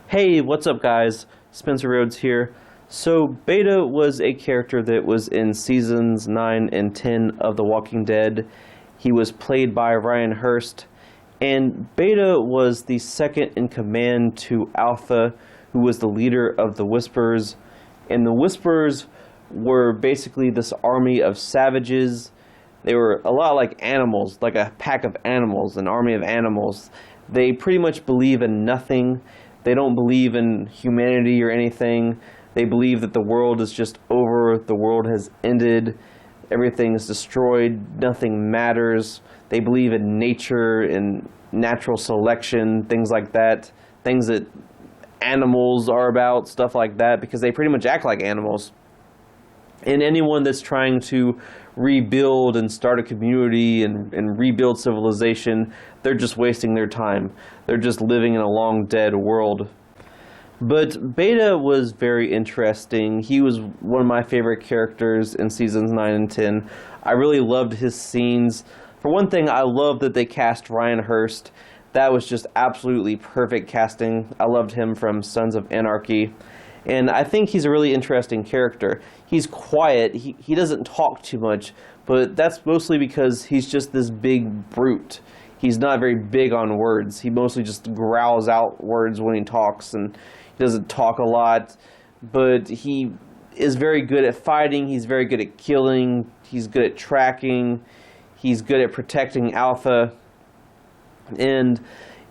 Hey, what's up, guys? Spencer Rhodes here. So, Beta was a character that was in seasons 9 and 10 of The Walking Dead. He was played by Ryan Hurst, and Beta was the second in command to Alpha, who was the leader of the Whisperers. And the Whisperers were basically this army of savages. They were a lot like animals, like a pack of animals, an army of animals. They pretty much believe in nothing. They don't believe in humanity or anything. They believe that the world is just over, the world has ended, everything is destroyed, nothing matters. They believe in nature and natural selection, things like that, things that animals are about, stuff like that, because they pretty much act like animals. And anyone that's trying to rebuild and start a community and rebuild civilization, they're just wasting their time. They're just living in a long dead world. But Beta was very interesting. He was one of my favorite characters in seasons 9 and 10. I really loved his scenes. For one thing, I love that they cast Ryan Hurst. That was just absolutely perfect casting. I loved him from Sons of Anarchy. And I think he's a really interesting character. He's quiet, he doesn't talk too much, but that's mostly because he's just this big brute. He's not very big on words. He mostly just growls out words when he talks, and he doesn't talk a lot, but he is very good at fighting, he's very good at killing, he's good at tracking, he's good at protecting Alpha, and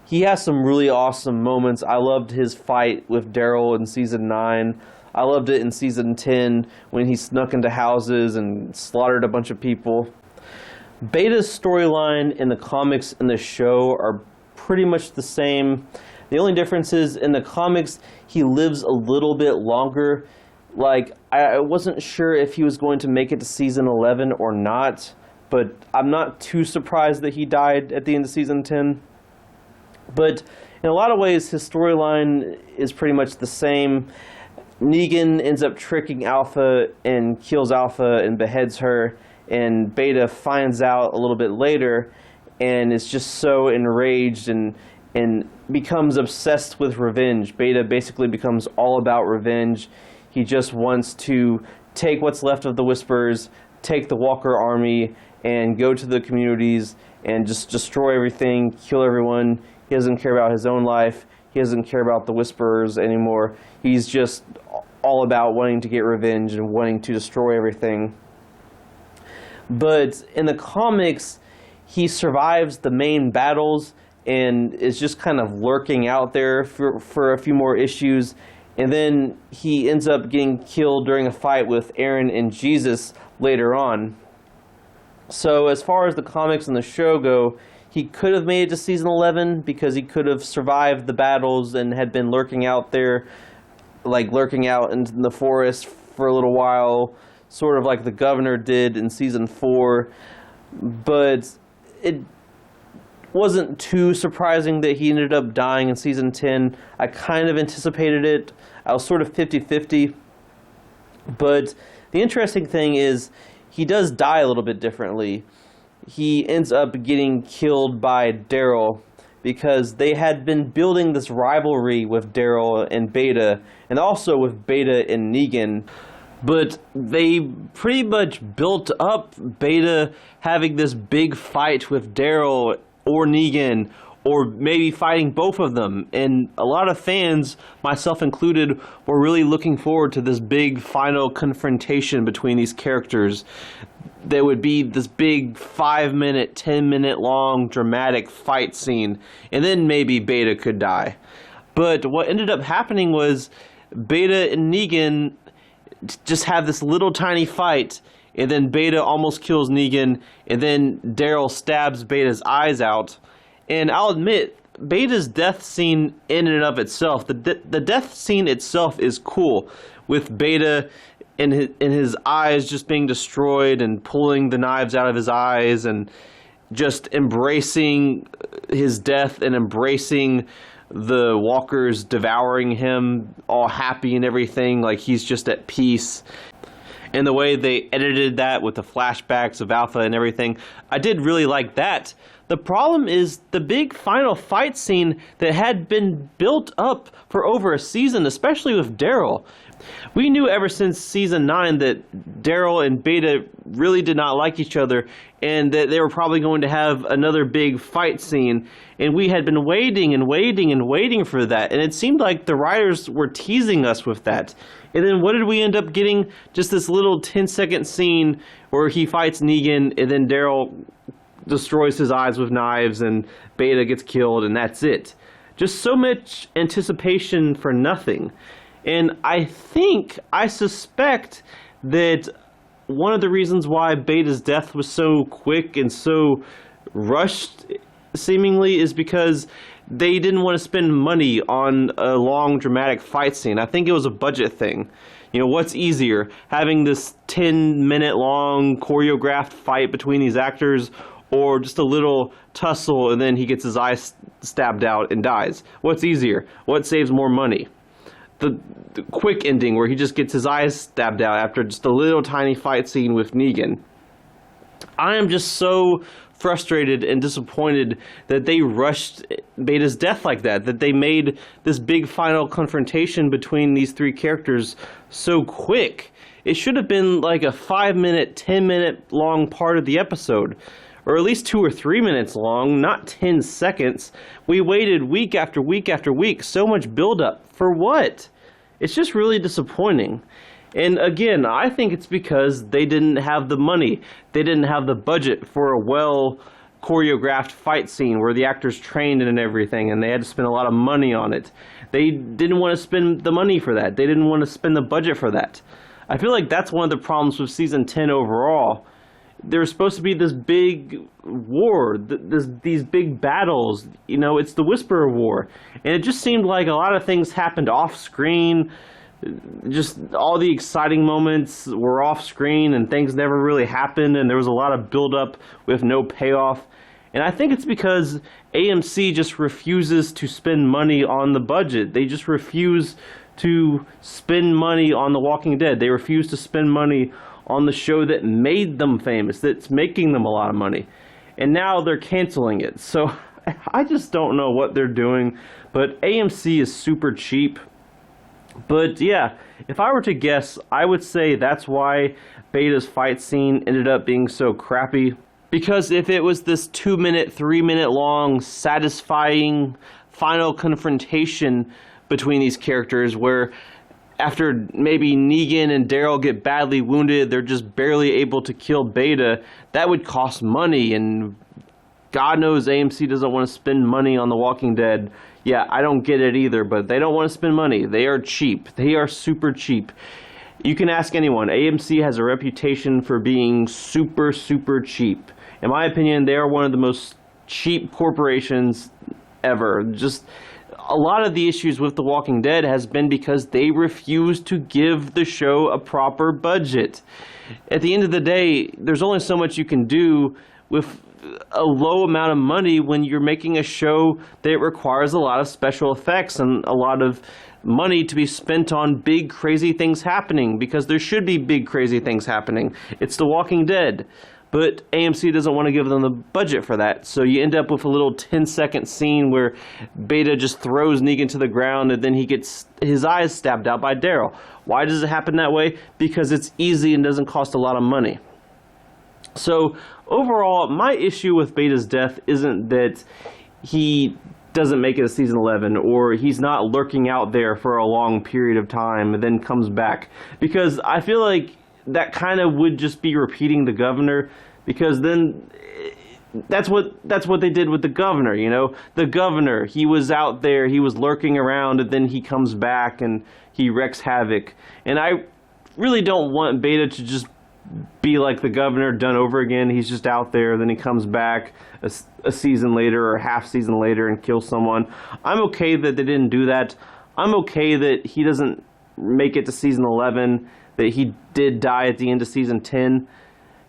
he has some really awesome moments. I loved his fight with Daryl in Season 9. I loved it in Season 10 when he snuck into houses and slaughtered a bunch of people. Beta's storyline in the comics and the show are pretty much the same. The only difference is in the comics, he lives a little bit longer. Like, I wasn't sure if he was going to make it to Season 11 or not, but I'm not too surprised that he died at the end of Season 10. But in a lot of ways, his storyline is pretty much the same. Negan ends up tricking Alpha and kills Alpha and beheads her, and Beta finds out a little bit later and is just so enraged and becomes obsessed with revenge. Beta basically becomes all about revenge. He just wants to take what's left of the Whisperers, take the Walker army, and go to the communities and just destroy everything, kill everyone. He doesn't care about his own life. He doesn't care about the Whisperers anymore. He's just all about wanting to get revenge and wanting to destroy everything. But in the comics, he survives the main battles and is just kind of lurking out there for a few more issues. And then he ends up getting killed during a fight with Aaron and Jesus later on. So as far as the comics and the show go, he could have made it to Season 11 because he could have survived the battles and had been lurking out there, like lurking out in the forest for a little while, sort of like the Governor did in Season 4. But it wasn't too surprising that he ended up dying in Season 10. I kind of anticipated it. I was sort of 50-50. But the interesting thing is he does die a little bit differently. He ends up getting killed by Daryl because they had been building this rivalry with Daryl and Beta, and also with Beta and Negan. But they pretty much built up Beta having this big fight with Daryl or Negan, or maybe fighting both of them. And a lot of fans, myself included, were really looking forward to this big final confrontation between these characters. There would be this big 5-minute, 10-minute long dramatic fight scene, and then maybe Beta could die. But what ended up happening was Beta and Negan just have this little tiny fight, and then Beta almost kills Negan, and then Daryl stabs Beta's eyes out. And I'll admit, Beta's death scene in and of itself, the death scene itself is cool, with Beta and his eyes just being destroyed and pulling the knives out of his eyes and just embracing his death and embracing the walkers devouring him, all happy and everything, like he's just at peace. And the way they edited that with the flashbacks of Alpha and everything, I did really like that. The problem is the big final fight scene that had been built up for over a season, especially with Daryl. We knew ever since season 9 that Daryl and Beta really did not like each other, and that they were probably going to have another big fight scene. And we had been waiting and waiting and waiting for that, and it seemed like the writers were teasing us with that. And then what did we end up getting? Just this little 10-second scene where he fights Negan, and then Daryl destroys his eyes with knives, and Beta gets killed, and that's it. Just so much anticipation for nothing. And I suspect that one of the reasons why Beta's death was so quick and so rushed, seemingly, is because they didn't want to spend money on a long, dramatic fight scene. I think it was a budget thing. You know, what's easier, having this 10-minute long choreographed fight between these actors, or just a little tussle and then he gets his eyes stabbed out and dies? What's easier? What saves more money? The quick ending where he just gets his eyes stabbed out after just a little tiny fight scene with Negan. I am just so frustrated and disappointed that they rushed Beta's death like that, that they made this big final confrontation between these three characters so quick. It should have been like a 5-minute, 10-minute long part of the episode, or at least 2 or 3 minutes long, not 10 seconds. We waited week after week after week, so much buildup. For what? It's just really disappointing. And again, I think it's because they didn't have the money. They didn't have the budget for a well choreographed fight scene where the actors trained and everything, and they had to spend a lot of money on it. They didn't want to spend the money for that. They didn't want to spend the budget for that. I feel like that's one of the problems with season 10 overall. There was supposed to be this big war, these big battles. You know, it's the Whisperer War. And it just seemed like a lot of things happened off screen. Just all the exciting moments were off screen and things never really happened. And there was a lot of build up with no payoff. And I think it's because AMC just refuses to spend money on the budget. They just refuse to spend money on The Walking Dead. They refuse to spend money on the show that made them famous, that's making them a lot of money. And now they're canceling it. So I just don't know what they're doing. But AMC is super cheap. But yeah, if I were to guess, I would say that's why Beta's fight scene ended up being so crappy. Because if it was this 2-minute, 3-minute long, satisfying final confrontation between these characters where after maybe Negan and Daryl get badly wounded, they're just barely able to kill Beta, that would cost money, and God knows AMC doesn't want to spend money on The Walking Dead. Yeah, I don't get it either, but they don't want to spend money. They are cheap. They are super cheap. You can ask anyone. AMC has a reputation for being super, super cheap. In my opinion, they are one of the most cheap corporations ever. Just a lot of the issues with The Walking Dead has been because they refuse to give the show a proper budget. At the end of the day, there's only so much you can do with a low amount of money when you're making a show that requires a lot of special effects and a lot of money to be spent on big crazy things happening, because there should be big crazy things happening. It's The Walking Dead. But AMC doesn't want to give them the budget for that. So you end up with a little 10-second scene where Beta just throws Negan to the ground and then he gets his eyes stabbed out by Daryl. Why does it happen that way? Because it's easy and doesn't cost a lot of money. So overall, my issue with Beta's death isn't that he doesn't make it to season 11, or he's not lurking out there for a long period of time and then comes back. Because I feel like that kind of would just be repeating the Governor, because then that's what they did with the Governor, you know? The Governor, he was out there, he was lurking around, and then he comes back and he wreaks havoc. And I really don't want Beta to just be like the Governor done over again. He's just out there, then he comes back a season later or half season later and kills someone. I'm okay that they didn't do that. I'm okay that he doesn't make it to season 11, that he did die at the end of season 10.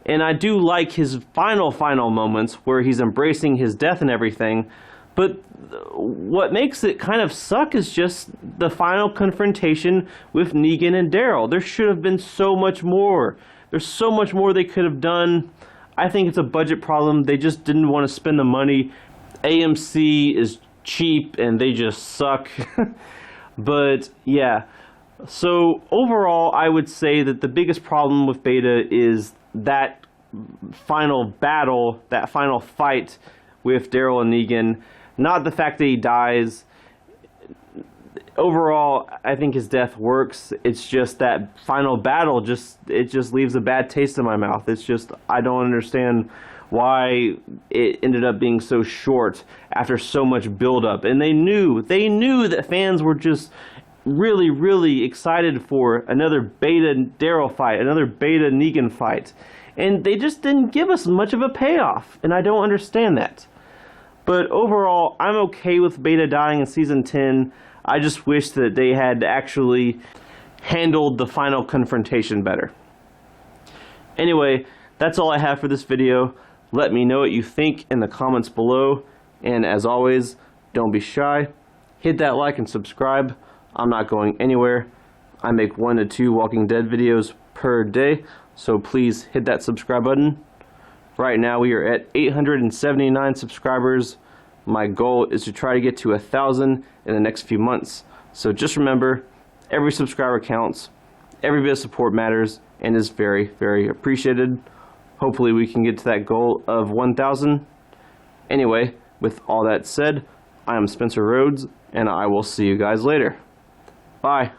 And I do like his final moments where he's embracing his death and everything. But what makes it kind of suck is just the final confrontation with Negan and Daryl. There should have been so much more. There's so much more they could have done. I think it's a budget problem. They just didn't want to spend the money. AMC is cheap and they just suck. But yeah, so overall I would say that the biggest problem with Beta is that final battle, that final fight with Daryl and Negan. Not the fact that he dies. Overall, I think his death works. It's just that final battle it just leaves a bad taste in my mouth. It's just, I don't understand why it ended up being so short after so much build-up. And they knew that fans were just really, really excited for another Beta Daryl fight, another Beta Negan fight. And they just didn't give us much of a payoff, and I don't understand that. But overall, I'm okay with Beta dying in Season 10. I just wish that they had actually handled the final confrontation better. Anyway, that's all I have for this video. Let me know what you think in the comments below. And as always, don't be shy. Hit that like and subscribe. I'm not going anywhere. I make 1 to 2 Walking Dead videos per day, so please hit that subscribe button. Right now we are at 879 subscribers. My goal is to try to get to 1,000 in the next few months. So just remember, every subscriber counts, every bit of support matters, and is very, very appreciated. Hopefully we can get to that goal of 1,000. Anyway, with all that said, I am Spencer Rhodes, and I will see you guys later. Bye.